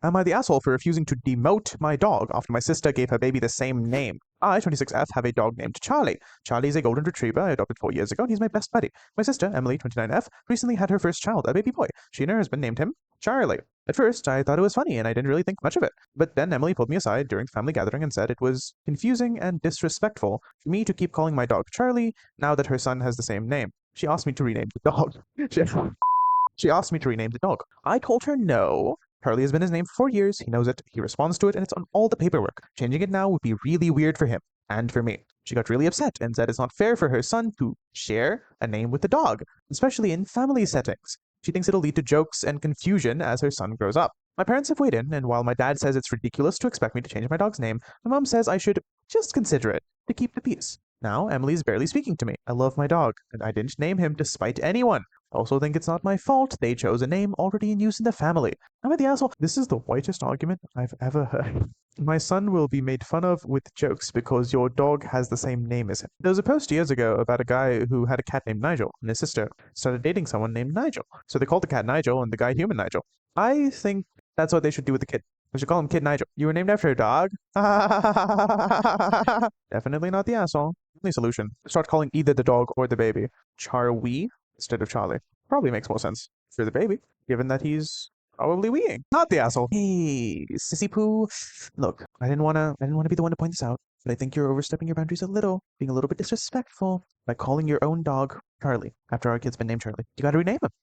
Am I the asshole for refusing to demote my dog after my sister gave her baby the same name? I, 26F, have a dog named Charlie. Charlie is a golden retriever I adopted 4 years ago, and he's my best buddy. My sister, Emily, 29F, recently had her first child, a baby boy. She and her husband named him Charlie. At first, I thought it was funny, and I didn't really think much of it. But then Emily pulled me aside during the family gathering and said it was confusing and disrespectful for me to keep calling my dog Charlie now that her son has the same name. She asked me to rename the dog. She, she asked me to rename the dog. I told her no. Charlie has been his name for 4 years, he knows it, he responds to it, and it's on all the paperwork. Changing it now would be really weird for him, and for me. She got really upset and said it's not fair for her son to share a name with the dog, especially in family settings. She thinks it'll lead to jokes and confusion as her son grows up. My parents have weighed in, and while my dad says it's ridiculous to expect me to change my dog's name, my mom says I should just consider it to keep the peace. Now, Emily's barely speaking to me. I love my dog, and I didn't name him despite anyone. I also think it's not my fault they chose a name already in use in the family. Am I the asshole? This is the whitest argument I've ever heard. My son will be made fun of with jokes because your dog has the same name as him. There was a post years ago about a guy who had a cat named Nigel, and his sister started dating someone named Nigel. So they called the cat Nigel and the guy Human Nigel. I think that's what they should do with the kid. We should call him Kid Nigel. You were named after a dog? Definitely not the asshole. Only solution. Start calling either the dog or the baby Charwee instead of Charlie. Probably makes more sense for the baby, given that he's probably weeing. Not the asshole. Hey, sissy poo. Look, I didn't wanna be the one to point this out, but I think you're overstepping your boundaries a little, being a little bit disrespectful by calling your own dog Charlie after our kid's been named Charlie. You gotta rename him.